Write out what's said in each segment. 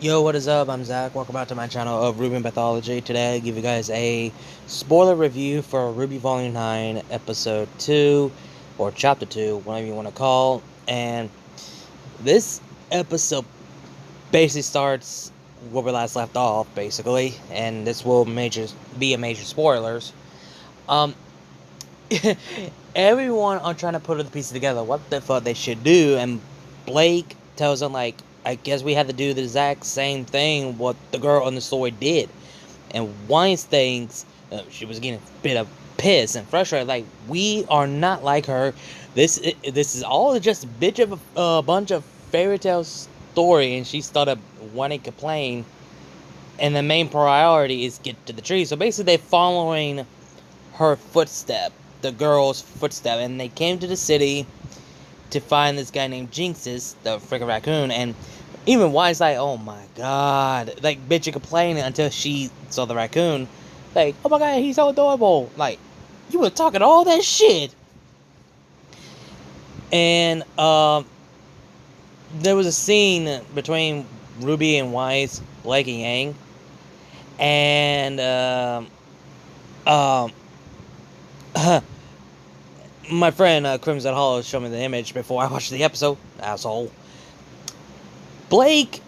Yo, what is up? I'm Zach. Welcome back to my channel of RWBY Mythology. Today I give you guys a spoiler review for RWBY Volume 9, Episode 2, or Chapter 2, whatever you want to call. And this episode basically starts where we last left off, basically. And this will be a major spoilers. Um, Everyone are trying to put the pieces together, what the fuck they should do, and Blake tells them, like, I guess we had to do the exact same thing what the girl in the story did. And Weiss thinks she was getting a bit of pissed and frustrated, like, we are not like her. This is all just a bunch of fairy tale story, and she started wanting to complain. And the main priority is get to the tree. So basically, they're following her footstep, the girl's footstep, and they came to the city to find this guy named Jinxes, the freaking raccoon. And even Wise like, oh my god, like, bitch, you complaining until she saw the raccoon, like, oh my god, he's so adorable, like, you were talking all that shit. And there was a scene between Ruby and Wise, Blake and Yang, and my friend Crimson Hollow showed me the image before I watched the episode. Asshole. Blake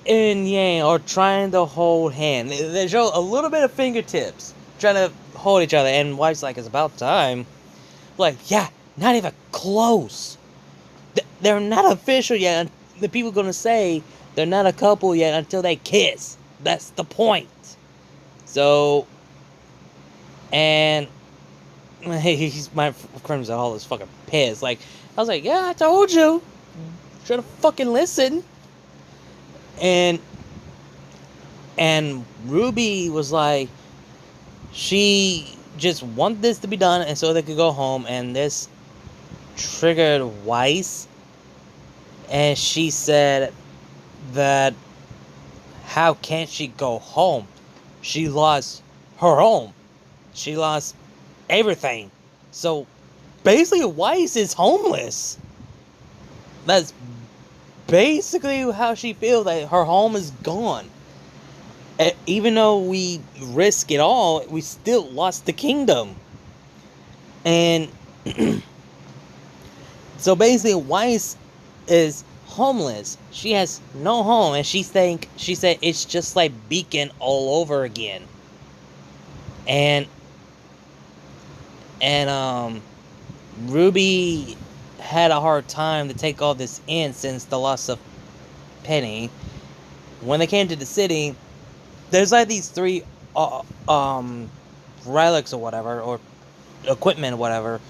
and Yang are trying to hold hands. They show a little bit of fingertips, trying to hold each other. And Wife's like, it's about time. Like, yeah, not even close. They're not official yet. The people are gonna say they're not a couple yet until they kiss. That's the point. So, and my Crimson Hall is fucking pissed. Like, I was like, yeah, I told you. Should have fucking listened. And Ruby was like, she just wanted this to be done, and so they could go home. And this triggered Weiss, and she said that how can't she go home? She lost her home. She lost everything. So basically, Weiss is homeless. That's basically how she feels, that her home is gone. Even though we risk it all, we still lost the kingdom. And so basically, Weiss is homeless. She has no home, and she said it's just like Beacon all over again. And Ruby had a hard time to take all this in since the loss of Penny. When they came to the city, there's like these three relics or whatever, or equipment or whatever.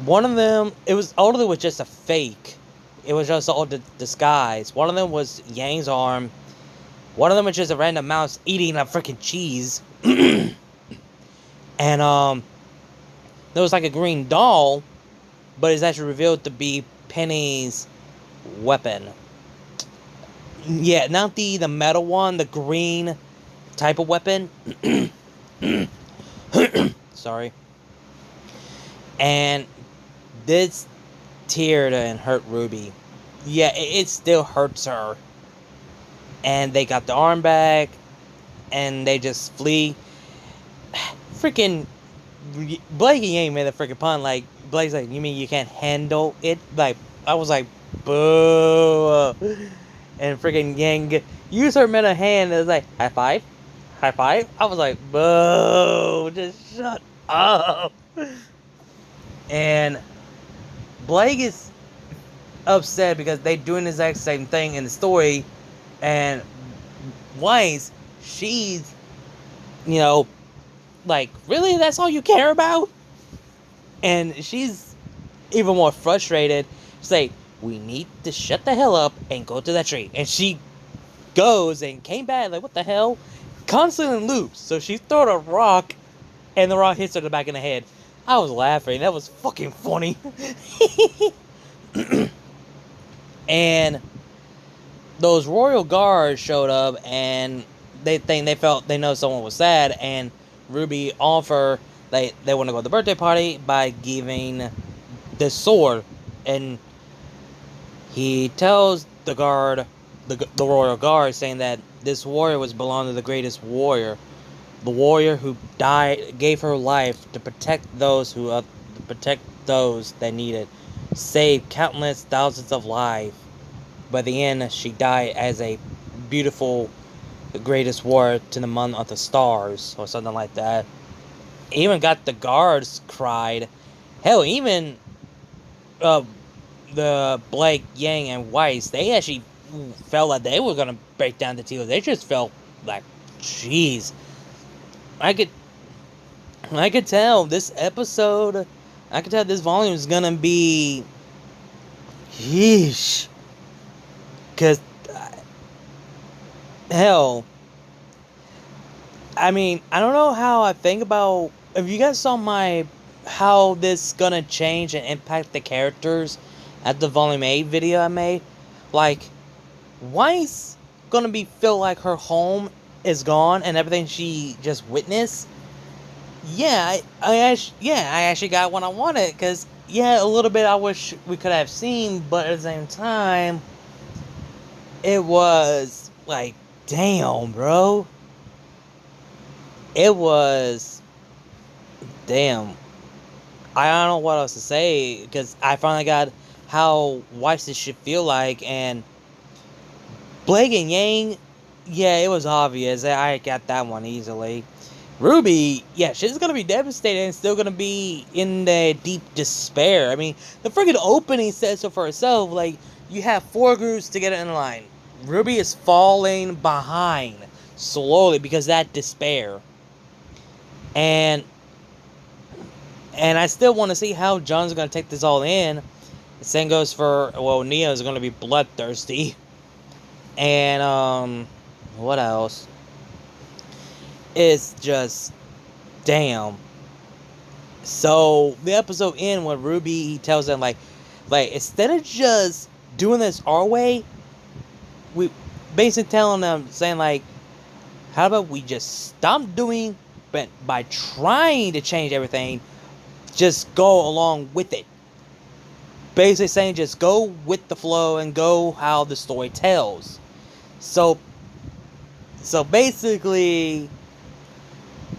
One of them, all of it was just a fake. It was just all disguise. One of them was Yang's arm. One of them was just a random mouse eating a freaking cheese. And there was like a green doll, but it's actually revealed to be Penny's weapon. Yeah, not the metal one, the green type of weapon. Sorry. And this teared and hurt Ruby. Yeah, it still hurts her. And they got the arm back, and they just flee. Freaking Blake and Yang made a freaking pun. Like, Blake's like, you mean you can't handle it? Like, I was like, boo. And freaking Yang used her middle hand. It was like, high five, high five. I was like, boo, just shut up. And Blake is upset because they doing the exact same thing in the story. And Weiss, she's, like, really? That's all you care about? And she's even more frustrated. She's like, we need to shut the hell up and go to that tree. And she goes and came back, like, what the hell? Constantly in loops. So she threw a rock, and the rock hits her in the back of the head. I was laughing. That was fucking funny. And those royal guards showed up, and they know someone was sad, and Ruby offer they want to go to the birthday party by giving the sword. And he tells the guard the royal guard, saying that this warrior was belonged to the greatest warrior, the warrior who died, gave her life to protect those that needed, saved countless thousands of lives. By the end, she died as a beautiful, the greatest warrior to the month of the stars, or something like that. Even got the guards cried. Hell, even uh, the Blake, Yang, and Weiss, they actually felt like they were gonna break down the teal. They just felt like, jeez, I could tell this episode, I could tell this volume is gonna be, yeesh, cause hell, I mean, I don't know how I think about. If you guys saw how this gonna change and impact the characters at the volume 8 video I made, like, Weiss gonna feel like her home is gone and everything she just witnessed. Yeah, I actually got what I wanted, because yeah, a little bit I wish we could have seen, but at the same time, it was like, damn, bro. It was, damn. I don't know what else to say, because I finally got how Weiss should feel like, and Blake and Yang, yeah, it was obvious. I got that one easily. RWBY, yeah, she's gonna be devastated and still gonna be in the deep despair. I mean, the freaking opening says so for herself. Like, you have 4 groups to get in line. RWBY is falling behind slowly because of that despair. And I still want to see how John's gonna take this all in. The same goes for, well, Neo's gonna be bloodthirsty. And what else? It's just, damn. So the episode ends when RWBY tells them like instead of just doing this our way, we basically telling them, saying like, how about we just stop doing, but by trying to change everything, just go along with it. Basically saying just go with the flow and go how the story tells. So basically,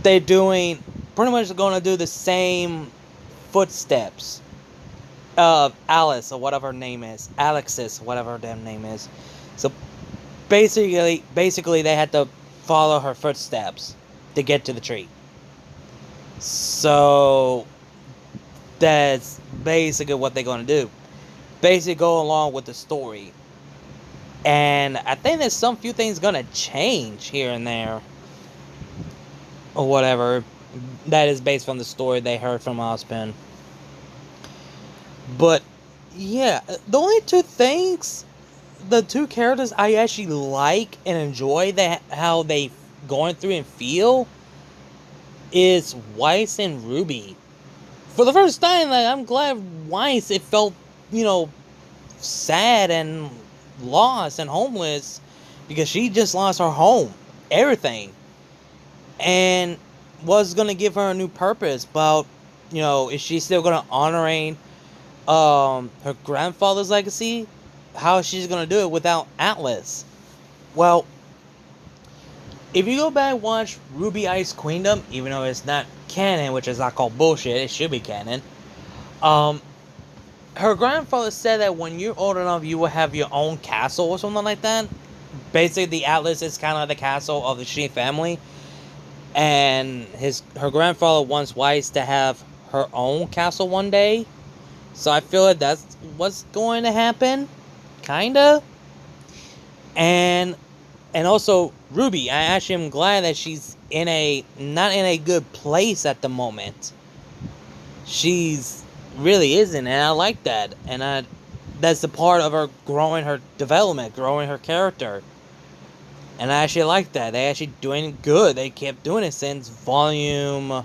they're doing, pretty much going to do the same footsteps of Alice, or whatever her name is. Alexis, whatever her damn name is. So basically they had to follow her footsteps to get to the tree. So that's basically what they're going to do. Basically go along with the story. And I think there's some few things going to change here and there, or whatever, that is based on the story they heard from Ospen. But yeah, the only 2 things, the 2 characters I actually like and enjoy that how they going through and feel, is Weiss and RWBY. For the first time, like, I'm glad Weiss, it felt, sad and lost and homeless, because she just lost her home, everything, and was gonna give her a new purpose. But is she still gonna honoring her grandfather's legacy? How is she gonna do it without Atlas? Well, if you go back and watch RWBY Ice Queendom, even though it's not canon, which is not called bullshit, it should be canon. Her grandfather said that when you're old enough, you will have your own castle or something like that. Basically, the Atlas is kind of the castle of the Sheen family, and her grandfather wants Weiss to have her own castle one day. So I feel like that's what's going to happen, kinda. And also RWBY, I actually am glad that she's not in a good place at the moment. She's really isn't, and I like that. And that's the part of her growing her development, growing her character. And I actually like that. They actually doing good. They kept doing it since volume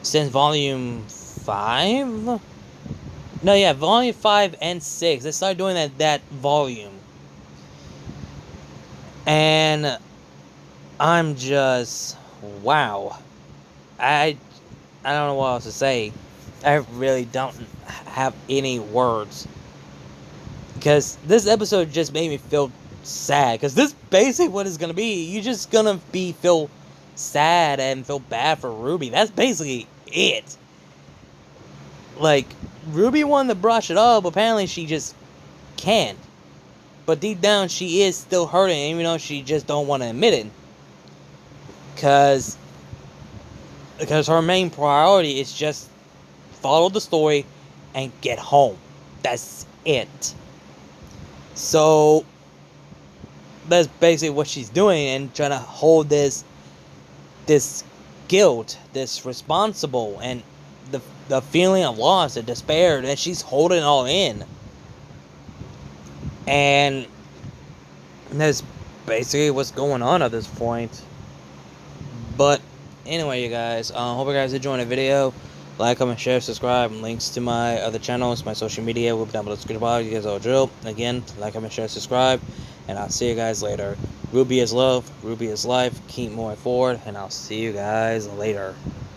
5. No, yeah, volume 5 and 6. They started doing that volume. And I'm just, wow. I don't know what else to say. I really don't have any words. Because this episode just made me feel sad, because this basically what it's gonna be. You're just gonna feel sad and feel bad for Ruby. That's basically it. Like, Ruby wanted to brush it up, apparently she just can't. But deep down, she is still hurting, even though she just don't want to admit it. Because her main priority is just follow the story and get home. That's it. So that's basically what she's doing, and trying to hold this guilt, this responsible, and the feeling of loss, the despair, that she's holding it all in. And that's basically what's going on at this point. But anyway, you guys, hope you guys enjoyed the video. Like, comment, share, subscribe. Links to my other channels, my social media will be down below the description box. You guys all drill. Again, like, comment, share, subscribe, and I'll see you guys later. RWBY is love, RWBY is life. Keep moving forward, and I'll see you guys later.